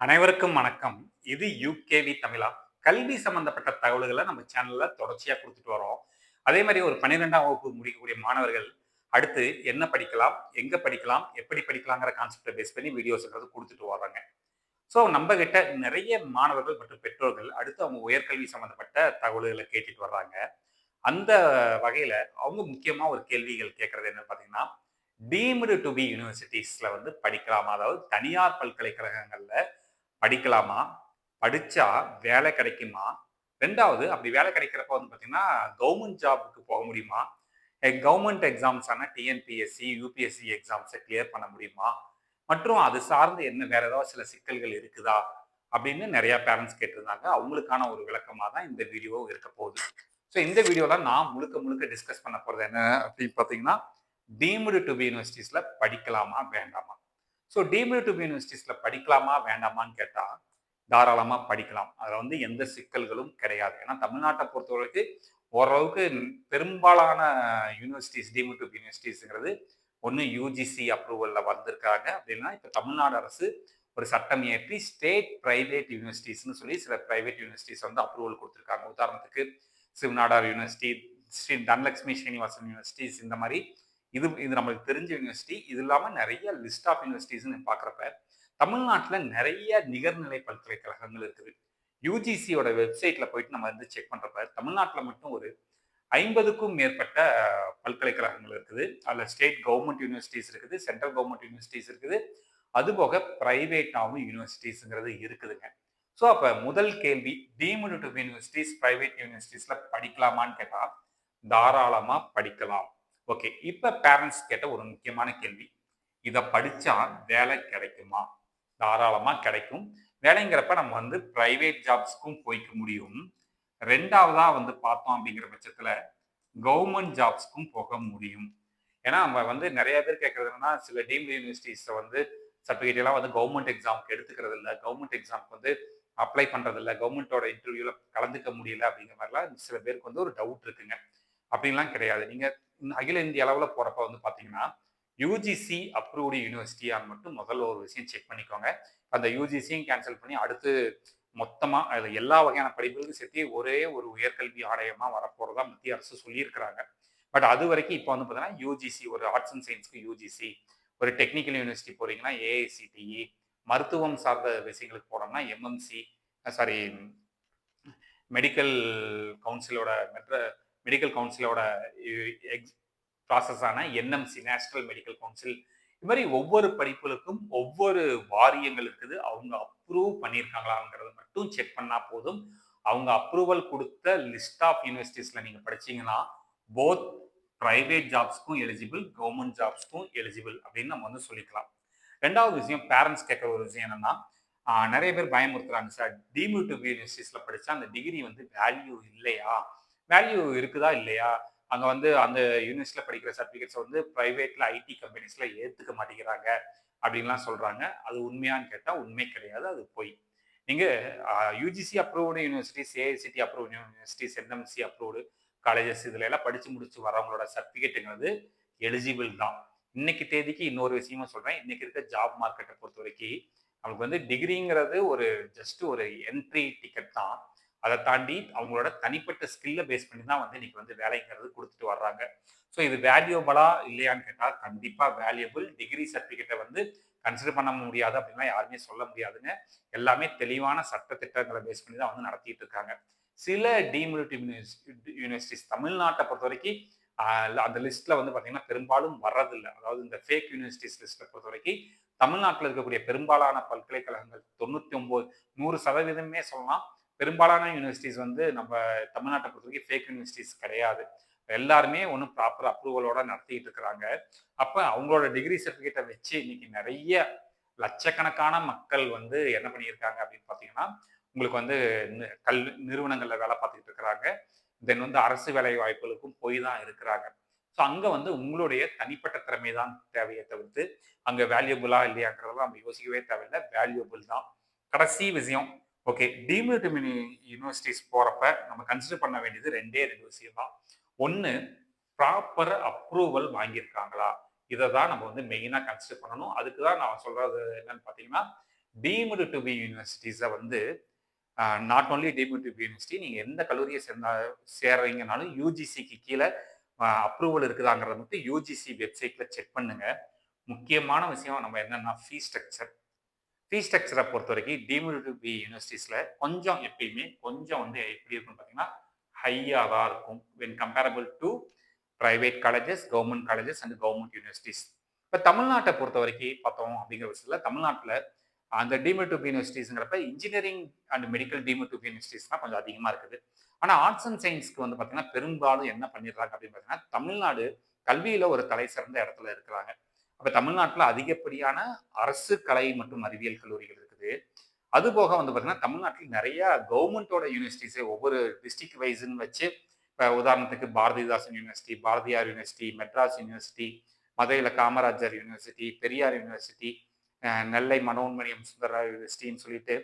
அனைவருக்கும் வணக்கம். இது யுகேவி தமிழா. கல்வி சம்பந்தப்பட்ட தகவல்கள நம்ம சேனல்ல தொடர்ச்சியா குடுத்துட்டு வரோம். அதே மாரி ஒரு 12ஆம் வகுப்பு முடிக்கக்கூடிய மாணவர்கள், அடுத்து என்ன படிக்கலாம்? எங்க படிக்கலாம்? எப்படி படிக்கலாங்கிற கான்செப்ட்ட பேஸ் பண்ணி வீடியோஸ்ங்கிறது குடுத்துட்டு வர்றோங்க. ஸோ நம்ப கிட்ட நெறைய மாணவர்கள் மற்றும் பெற்றோர்கள் அடுத்து அவங்க உயர்கல்வி சம்பந்தப்பட்ட தகவல்கள கேட்டுட்டு வர்றாங்க. அந்த வகையில அவங்க முக்கியமா ஒரு கேள்விகள் கேட்கறது என்னன்னு பார்த்தீங்கன்னா, டீம்டு டூ பி யூனிவர்சிட்டீஸ்ல வந்து படிக்கலாமா? அதாவது தனியார் பல்கலைக்கழகங்கள்ல படிக்கலாமா? படிச்சா வேலை கிடைக்குமா? 2வது அப்படி வேலை கிடைக்கிறப்ப வந்து பார்த்தீங்கன்னா, கவர்ன்மென்ட் ஜாப்க்கு போக முடியுமா? கவர்ன்மென்ட் எக்ஸாம்ஸான டிஎன்பிஎஸ்சி, யுபிஎஸ்சி எக்ஸாம்ஸ கிளியர் பண்ண முடியுமா? மற்றும் அது சார்ந்து என்ன வேற ஏதாவது சில சிக்கல்கள் இருக்குதா? அப்படின்னு நெறைய பேரண்ட்ஸ் கேட்டிருந்தாங்க. அவங்களுக்கான ஒரு விளக்கமா தான் இந்த வீடியோ இருக்க போகுது. ஸோ இந்த வீடியோல நான் முழுக்க முழுக்க டிஸ்கஸ் பண்ண போறது என்ன அப்படின்னு பார்த்தீங்கன்னா, டீம்டு டூ பி யூனிவர்சிட்டீஸ்ல படிக்கலாமா? வேண்டாமா? ஸோ டீம்டு டூ பி யூனிவர்சிட்டீஸ்ல படிக்கலாமா? வேண்டாமான்னு கேட்டா, தாராளமா படிக்கலாம். அதுல வந்து எந்த சிக்கல்களும் கிடையாது. ஏன்னா தமிழ்நாட்ட பொறுத்தவரைக்கும் ஓரளவுக்கு பெரும்பாலான யூனிவர்சிட்டீஸ் டீம்டு டூ பி யூனிவர்சிட்டீஸ்ங்கிறது ஒண்ணு யுஜிசி அப்ரூவல்ல வந்திருக்காங்க. அப்படின்னா இப்ப தமிழ்நாடு அரசு ஒரு சட்டம் இயற்றி ஸ்டேட் பிரைவேட் யூனிவர்சிட்டீஸ்ன்னு சொல்லி சில பிரைவேட் யூனிவர்சிட்டீஸ் வந்து அப்ரூவல் குடுத்துருக்காங்க. உதாரணத்துக்கு சிவநாடார் யூனிவர்சிட்டி, ஸ்ரீ தனலட்சுமி ஸ்ரீனிவாசன் யூனிவர்சிட்டீஸ் இந்த மாரி இது இது நம்மளுக்கு தெரிஞ்ச யூனிவர்சிட்டி. இது இல்லாம நெறைய லிஸ்ட் ஆஃப் யூனிவர்சிட்டீஸ்ன்னு பார்க்குறப்ப, தமிழ்நாட்டுல நெறைய நிகர்நிலை பல்கலைக்கழகங்கள் இருக்குது. யுஜிசியோட வெப்சைட்ல போயிட்டு நம்ம வந்து செக் பண்றப்ப, தமிழ்நாட்டுல மட்டும் ஒரு 50க்கும் மேற்பட்ட பல்கலைக்கழகங்கள் இருக்குது. அதுல ஸ்டேட் கவர்ன்மென்ட் யூனிவர்சிட்டீஸ் இருக்குது, சென்ட்ரல் கவர்ன்மென்ட் யூனிவர்சிட்டீஸ் இருக்குது. அதுபோக பிரைவேட்டாவும் யூனிவர்சிட்டீஸ்ங்கிறது இருக்குதுங்க. ஸோ அப்ப முதல் கேள்வி, டீம்டு டூ பி யூனிவர்சிட்டீஸ், பிரைவேட் யூனிவர்சிட்டீஸ்ல படிக்கலாமான்னு கேட்டா, தாராளமா படிக்கலாம். ஓகே. இப்ப பேரண்ட்ஸ் கேட்ட ஒரு முக்கியமான கேள்வி. இத படிச்சா வேலை கிடைக்குமா? தாராளமா கிடைக்கும். வேலைங்கிறப்ப நம்ம வந்து பிரைவேட் ஜாப்ஸ்க்கும் போய்க்க முடியும். 2வதா வந்து பார்த்தோம் அப்படிங்கிற பட்சத்துல, கவர்ன்மென்ட் ஜாப்ஸ்க்கும் போக முடியும். ஏன்னா, நம்ம வந்து நெறைய பேர் கேட்கறது என்னன்னா, சில டீம்டு யூனிவர்சிட்டீஸ்ல வந்து சர்டிஃபிகேட் எல்லாம் வந்து கவர்ன்மென்ட் எக்ஸாம்க்கு எடுத்துக்கிறது இல்ல. கவர்ன்மென்ட் எக்ஸாம்க்கு வந்து அப்ளை பண்றது இல்ல. கவர்ன்மென்ட்டோட இன்டர்வியூல கலந்துக்க முடியல அப்படிங்கிற மாரிலாம் சில பேருக்கு வந்து ஒரு டவுட் இருக்குங்க. அப்படின்லாம் கிடையாது. நீங்க அகில இந்திய அளவுல போறப்ப வந்து பார்த்தீங்கன்னா, யுஜிசி அப்ரூவ்டு யூனிவர்சிட்டியான்னு மட்டும் முதல்ல ஒரு விஷயம் செக் பண்ணிக்கோங்க. அந்த யுஜிசியும் கேன்சல் பண்ணி அடுத்து மொத்தமா அதுல எல்லா வகையான படிப்புகளுக்கும் சேர்த்து ஒரே ஒரு உயர்கல்வி ஆணையமா வரப்போறதா மத்திய அரசு சொல்லியிருக்கிறாங்க. பட் அதுவரைக்கும் இப்ப வந்து பார்த்தீங்கன்னா, யுஜிசி ஒரு ஆர்ட்ஸ் அண்ட் சயன்ஸ்க்கு யுஜிசி, ஒரு டெக்னிக்கல் யூனிவர்சிட்டி போறீங்கன்னா ஏஐசிடிஇ, மருத்துவம் சார்ந்த விஷயங்களுக்கு போனோம்னா எம்எம்சி, சாரி மெடிக்கல் கவுன்சிலோட மெடிக்கல் கவுன்சிலோட எக்ஸ் ப்ராசஸான என்எம்சி, நேஷனல் மெடிக்கல் கவுன்சில். இது மாதிரி ஒவ்வொரு படிப்புகளுக்கும் ஒவ்வொரு வாரியங்கள் இருக்குது. அவங்க அப்ரூவ் பண்ணியிருக்காங்களாங்கிறத மட்டும் செக் பண்ணா போதும். அவங்க அப்ரூவல் குடுத்த லிஸ்ட் ஆஃப் யூனிவர்சிட்டீஸ்ல நீங்க படிச்சீங்கன்னா, போத் பிரைவேட் ஜாப்ஸ்க்கும் எலிஜிபிள், கவர்ன்மென்ட் ஜாப்ஸ்க்கும் எலிஜிபிள் அப்படின்னு நம்ம வந்து சொல்லிக்கலாம். 2வது விஷயம் பேரண்ட்ஸ் கேட்கிற ஒரு விஷயம் என்னன்னா, நெறைய பேர் பயமுறுத்துறாங்க சார். டீம்டு டூ பி யூனிவர்சிட்டீஸ்ல படிச்சா அந்த டிகிரி வந்து வேல்யூ இல்லையா? வேல்யூ இருக்குதா? இல்லையா? அங்க வந்து அந்த யுனிவர்சிட்டியில படிக்கிற சர்டிஃபிகேட்ஸ் வந்து பிரைவேட்ல ஐடி கம்பெனிஸ்ல ஏத்துக்க மாட்டேங்கிறாங்க அப்படின்லாம் சொல்றாங்க. அது உண்மையான்னு கேட்டா உண்மை கிடையாது. அது பொய். நீங்க UGC approved universities, AICT approved universities, NMC approved colleges இதுல எல்லாம் படிச்சு முடிச்சு வரவங்களோட சர்டிஃபிகேட்ங்கிறது எலிஜிபிள் தான். இன்னைக்கு தேதிக்கு இன்னொரு விஷயமும் சொல்றேன். இன்னைக்கு இருக்க ஜாப் மார்க்கெட்ட பொறுத்தவரைக்கும், நமக்கு வந்து டிகிரிங்கிறது ஒரு ஜஸ்ட் ஒரு என்ட்ரி டிக்கெட் தான். அத தாண்டி அவங்களோட தனிப்பட்ட ஸ்கில்ல பேஸ் பண்ணி தான் வந்து இன்னைக்கு வந்து வேலைங்கிறது குடுத்துட்டு வர்றாங்க. ஸோ இது வேல்யூபிளா இல்லையான்னு கேட்டா, கண்டிப்பா வேல்யூபிள். டிகிரி சர்டிஃபிகேட்ட வந்து கன்சிடர் பண்ண முடியாது அப்படின்லாம் யாருமே சொல்ல முடியாதுங்க. எல்லாமே தெளிவான சட்ட திட்டங்கள பேஸ் பண்ணி தான் வந்து நடத்திட்டு இருக்காங்க. சில டீம்டு யூனிவர்சிட்டீஸ் தமிழ்நாட்ட பொறுத்தவரைக்கும் அந்த லிஸ்ட்ல வந்து பார்த்தீங்கன்னா, பெரும்பாலும் வர்றதில்ல. அதாவது இந்த ஃபேக் யூனிவர்சிட்டீஸ் லிஸ்ட்ட பொறுத்தவரைக்கும், தமிழ்நாட்டுல இருக்கக்கூடிய பெரும்பாலான பல்கலைக்கழகங்கள் 99 100% சொல்லலாம். பெரும்பாலான யூனிவர்சிட்டீஸ் வந்து நம்ம தமிழ்நாட்ட பொறுத்தவரைக்கும் ஃபேக் யூனிவர்சிட்டீஸ் கிடையாது. எல்லாருமே ஒண்ணும் ப்ராப்பர் அப்ரூவலோட நடத்திட்டு இருக்கிறாங்க. அப்ப அவங்களோட டிகிரி சர்டிஃபிகேட்ட வச்சு இன்னைக்கு நெறைய லட்சக்கணக்கான மக்கள் வந்து என்ன பண்ணியிருக்காங்க அப்படின்னு பார்த்தீங்கன்னா, உங்களுக்கு வந்து நிறுவனங்கள்ல வேலை பார்த்துக்கிட்டு இருக்கிறாங்க. தென் வந்து அரசு வேலை வாய்ப்புகளுக்கும் போய் தான் இருக்கிறாங்க. ஸோ அங்க வந்து உங்களுடைய தனிப்பட்ட திறமை தான் தேவையே தவிர்த்து, அங்க வேல்யூபிளா இல்லையாங்கிறதெல்லாம் நம்ம யோசிக்கவே தேவையில்ல. வேல்யூபிள் தான். கடைசி விஷயம். ஓகே. டீம்டு டு யூனிவர்சிட்டீஸ் போறப்ப நம்ம கன்சிடர் பண்ண வேண்டியது 2 விஷயம் தான். ஒண்ணு ப்ராப்பர் அப்ரூவல் வாங்கியிருக்காங்களா? இத தான் நம்ம வந்து மெயினா கன்சிடர் பண்ணணும். அதுக்கு தான் நான் சொல்றது என்னன்னு பார்த்தீங்கன்னா, டீம்டு டு பி யூனிவர்சிட்டிஸை வந்து not only deemed to be university, நீங்கள் எந்த கல்லூரியை சேர்றீங்கனாலும் யூஜிசிக்கு கீழே அப்ரூவல் இருக்குதாங்கிறத மட்டும் யூஜிசி வெப்சைட்டில் செக் பண்ணுங்க. முக்கியமான விஷயம் நம்ம என்னன்னா ஃபீஸ் ஸ்ட்ரக்சர். ஃபீஸ் ஸ்ட்ரக்சரை பொறுத்த வரைக்கும் டீம்டு டு பி யூனிவர்சிட்டிஸில் கொஞ்சம் எப்பயுமே கொஞ்சம் வந்து எப்படி இருக்குன்னு பார்த்தீங்கன்னா ஹையாக தான் இருக்கும் when comparable to private colleges, government colleges and government universities. இப்போ தமிழ்நாட்டை பொறுத்த வரைக்கும் பார்த்தோம் அப்படிங்கிற விஷயத்தில் தமிழ்நாட்டில் அந்த டீம்டு டு பி யூனிவர்சிட்டிஸ்ங்கிறப்ப engineering and medical deemed to be universities தான் கொஞ்சம் அதிகமாக இருக்குது. ஆனால் ஆர்ட்ஸ் அண்ட் சயின்ஸ்க்கு வந்து பார்த்தீங்கன்னா பெரும்பாலும் என்ன பண்ணிடுறாங்க அப்படின்னு பார்த்தீங்கன்னா தமிழ்நாடு கல்வியில் ஒரு தலை சிறந்த இடத்துல இருக்கிறாங்க. அப்போ தமிழ்நாட்டில் அதிகப்படியான அரசு கலை மற்றும் அறிவியல் கல்லூரிகள் இருக்குது. அது போக வந்து பார்த்தீங்கன்னா தமிழ்நாட்டில் நிறைய கவர்மெண்ட்டோட யூனிவர்சிட்டிஸே ஒவ்வொரு டிஸ்ட்ரிக்ட் வைஸ்ன்னு வச்சு, இப்போ உதாரணத்துக்கு Bharathidasan university, Bharathiyar university, Madras university, மதுரையில் காமராஜர் யூனிவர்சிட்டி, பெரியார் யூனிவர்சிட்டி, நெல்லை மனோன்மணியம் சுந்தரராவ் யூனிவர்சிட்டின்னு சொல்லிட்டு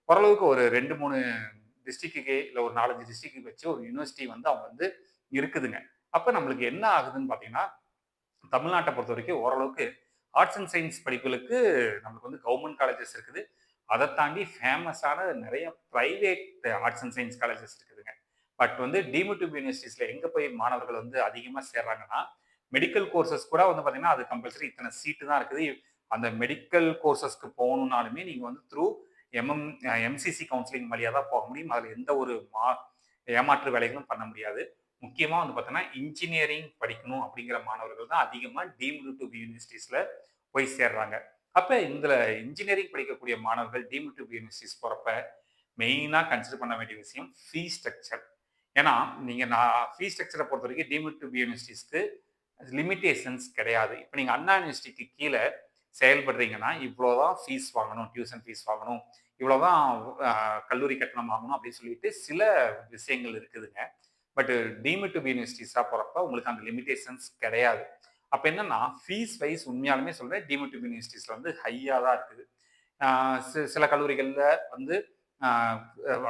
ஓரளவுக்கு ஒரு 2-3 டிஸ்ட்ரிக்ட்டுக்கு இல்லை ஒரு 4-5 டிஸ்ட்ரிக்ட் வச்சு ஒரு யூனிவர்சிட்டி வந்து அவங்க வந்து இருக்குதுங்க. அப்போ நம்மளுக்கு என்ன ஆகுதுன்னு பார்த்தீங்கன்னா தமிழ்நாட்டை பொறுத்த வரைக்கும் ஓரளவுக்கு ஆர்ட்ஸ் அண்ட் சயின்ஸ் படிப்புகளுக்கு நம்மளுக்கு வந்து கவர்மெண்ட் காலேஜஸ் இருக்குது. அதை தாண்டி ஃபேமஸான நிறைய private arts and science colleges இருக்குதுங்க. பட் வந்து டீம்டு டு பி யூனிவர்சிட்டிஸில் எங்கே போய் மாணவர்கள் வந்து அதிகமாக சேர்றாங்கன்னா மெடிக்கல் கோர்சஸ் கூட வந்து பார்த்தீங்கன்னா அது கம்பல்சரி இத்தனை சீட்டு தான் இருக்குது. அந்த மெடிக்கல் கோர்சஸ்க்கு போகணுன்னாலுமே நீங்கள் வந்து த்ரூ எம்சிசி கவுன்சிலிங் வழியாக தான் போக முடியும். அதில் எந்த ஒரு ஏமாற்று வேலைகளும் பண்ண முடியாது. முக்கியமாக வந்து பார்த்தோன்னா இன்ஜினியரிங் படிக்கணும் அப்படிங்கிற மாணவர்கள் தான் அதிகமாக டீம்டு டு பி யூனிவர்சிட்டிஸில் போய் சேர்றாங்க. அப்போ இந்த இன்ஜினியரிங் படிக்கக்கூடிய மாணவர்கள் டீம்டு டு பி யூனிவர்சிட்டிஸ் போகிறப்ப மெயினாக கன்சிடர் பண்ண வேண்டிய விஷயம் ஃபீஸ் ஸ்ட்ரக்சர். ஏன்னா நீங்கள் ஃபீஸ் ஸ்ட்ரக்சரை பொறுத்த வரைக்கும் டீம்டு டு பி யூனிவர்சிட்டிஸ்க்கு லிமிட்டேஷன்ஸ் கிடையாது. இப்போ நீங்கள் அண்ணா யூனிவர்சிட்டிக்கு கீழே செயல்படுறீங்கன்னா இவ்வளோதான் ஃபீஸ் வாங்கணும், டியூஷன் ஃபீஸ் வாங்கணும், இவ்வளோதான் கல்லூரி கட்டணம் வாங்கணும் அப்படின்னு சொல்லிட்டு சில விஷயங்கள் இருக்குதுங்க. பட் டீம்டு டு பி யூனிவர்சிட்டிஸாக போகிறப்ப உங்களுக்கு அந்த லிமிடேஷன்ஸ் கிடையாது. அப்போ என்னன்னா ஃபீஸ் வைஸ் உண்மையாலுமே சொல்கிறேன் டீம்டு டு பி யூனிவர்சிட்டிஸில் வந்து ஹையாக தான் இருக்குது. சில கல்லூரிகளில் வந்து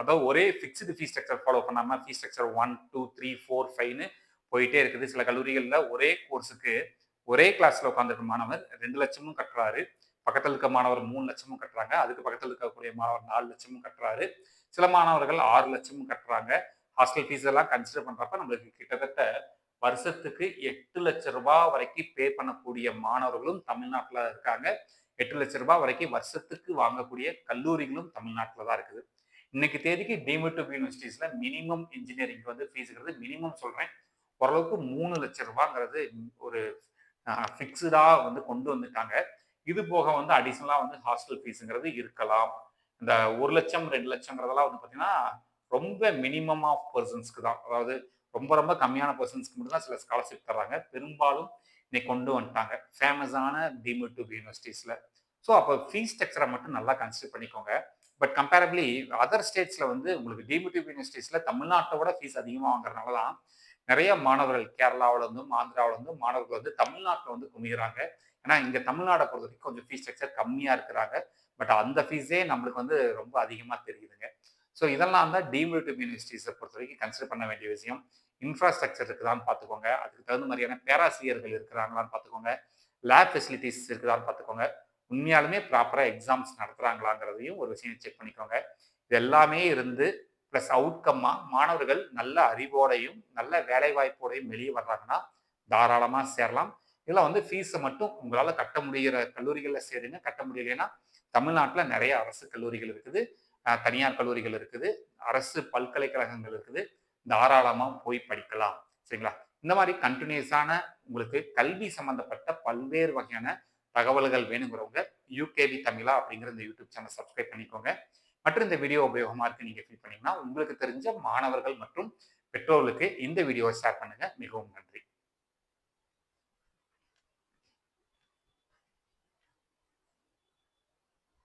அதாவது ஒரே ஃபிக்ஸ்டு ஃபீஸ் ஸ்ட்ரக்சர் ஃபாலோ பண்ணாமல் ஃபீஸ் ஸ்ட்ரக்சர் 1, 2, 3, 4, 5ன்னு போயிட்டே இருக்குது. சில கல்லூரிகளில் ஒரே கோர்ஸுக்கு ஒரே கிளாஸில் உட்காந்துருக்க மாணவர் 2 லட்சமும் கட்டுறாரு, பக்கத்தில் இருக்க மாணவர் 3 லட்சமும் கட்டுறாங்க, அதுக்கு பக்கத்தில் இருக்கக்கூடிய மாணவர் 4 லட்சமும் கட்டுறாரு, சில மாணவர்கள் 6 லட்சமும் கட்டுறாங்க. ஹாஸ்டல் ஃபீஸ் எல்லாம் கன்சிடர் பண்றப்ப நம்மளுக்கு கிட்டத்தட்ட வருஷத்துக்கு 8 லட்சம் ரூபாய் வரைக்கும் பே பண்ணக்கூடிய மாணவர்களும் தமிழ்நாட்டில் இருக்காங்க. 8 லட்சம் ரூபாய் வரைக்கும் வருஷத்துக்கு வாங்கக்கூடிய கல்லூரிகளும் தமிழ்நாட்டில் தான் இருக்குது. இன்னைக்கு தேதிக்கு டீம்டு டு பி யூனிவர்சிட்டிஸ்ல மினிமம் இன்ஜினியரிங் வந்து ஃபீஸுங்கிறது மினிமம் சொல்றேன் ஓரளவுக்கு 3 லட்சம் ரூபாங்கிறது ஒரு ஃபிக்ஸ்டா வந்து கொண்டு வந்துட்டாங்க. இது போக வந்து அடிஷனலா வந்து ஹாஸ்டல் ஃபீஸுங்கிறது இருக்கலாம். இந்த 1 லட்சம் 2 லட்சம்ங்கிறதெல்லாம் வந்து பார்த்தீங்கன்னா ரொம்ப மினிமம் ஆஃப் பர்சன்ஸ்க்கு தான். அதாவது ரொம்ப ரொம்ப கம்மியான பர்சன்ஸ்க்கு மட்டும் தான் சில ஸ்காலர்ஷிப் தர்றாங்க. பெரும்பாலும் இன்னைக்கு கொண்டு வந்துட்டாங்க ஃபேமஸான டீம்டு டு பி யூனிவர்சிட்டிஸ்ல. ஸோ அப்போ ஃபீஸ் ஸ்ட்ரக்சரை மட்டும் நல்லா கன்சிடர் பண்ணிக்கோங்க. பட் கம்பேரபிளி அதர் ஸ்டேட்ஸ்ல வந்து உங்களுக்கு டீம்டு டு பி யூனிவர்சிட்டிஸ்ல தமிழ்நாட்டோட ஃபீஸ் அதிகமாக வாங்குறதுனால தான் நிறைய மாணவர்கள் கேரளாவில இருந்தும் ஆந்திராவில இருந்தும் மாணவர்கள் வந்து தமிழ்நாட்டில் வந்து குமிகிறாங்க. ஏன்னா இங்க தமிழ்நாடை பொறுத்த வரைக்கும் கொஞ்சம் ஃபீஸ் ஸ்ட்ரக்சர் கம்மியா இருக்கிறாங்க. பட் அந்த ஃபீஸே நம்மளுக்கு வந்து ரொம்ப அதிகமாக தெரியுதுங்க. ஸோ இதெல்லாம் தான் டீம்டு டு பி யூனிவர்சிட்டிஸை பொறுத்த வரைக்கும் கன்சிடர் பண்ண வேண்டிய விஷயம். இன்ஃப்ராஸ்ட்ரக்சர் இருக்குதான்னு பார்த்துக்கோங்க, அதுக்கு தகுந்த மாதிரியான பேராசிரியர்கள் இருக்கிறாங்களான்னு பார்த்துக்கோங்க, லேப் ஃபெசிலிட்டிஸ் இருக்குதான்னு பார்த்துக்கோங்க, உண்மையாலுமே ப்ராப்பராக எக்ஸாம்ஸ் நடத்துகிறாங்களாங்கிறதையும் ஒரு விஷயம் செக் பண்ணிக்கோங்க. இது எல்லாமே இருந்து ப்ளஸ் அவுட்கம்மா மாணவர்கள் நல்ல அறிவோடையும் நல்ல வேலை வாய்ப்போடையும் வெளியே வர்றாங்கன்னா தாராளமாக சேரலாம். இதில் வந்து ஃபீஸை மட்டும் உங்களால் கட்ட முடிகிற கல்லூரிகளில் சேருங்க. கட்ட முடியலைன்னா தமிழ்நாட்டில் நிறைய அரசு கல்லூரிகள் இருக்குது, தனியார் கல்லூரிகள் இருக்குது, அரசு பல்கலைக்கழகங்கள் இருக்குது. தாராளமாக போய் படிக்கலாம். சரிங்களா? இந்த மாதிரி கண்டினியூஸான உங்களுக்கு கல்வி சம்பந்தப்பட்ட பல்வேறு வகையான தகவல்கள் வேணுங்கிறவங்க யூகேவி தமிழா அப்படிங்கிற இந்த யூடியூப் சேனல் சப்ஸ்கிரைப் பண்ணிக்கோங்க. மற்றும் இந்த வீடியோ உபயோகமாக இருக்கு நீங்க ஃபீல் பண்ணீங்கன்னா உங்களுக்கு தெரிஞ்ச மாணவர்கள் மற்றும் பெற்றோர்களுக்கு இந்த வீடியோவை ஷேர் பண்ணி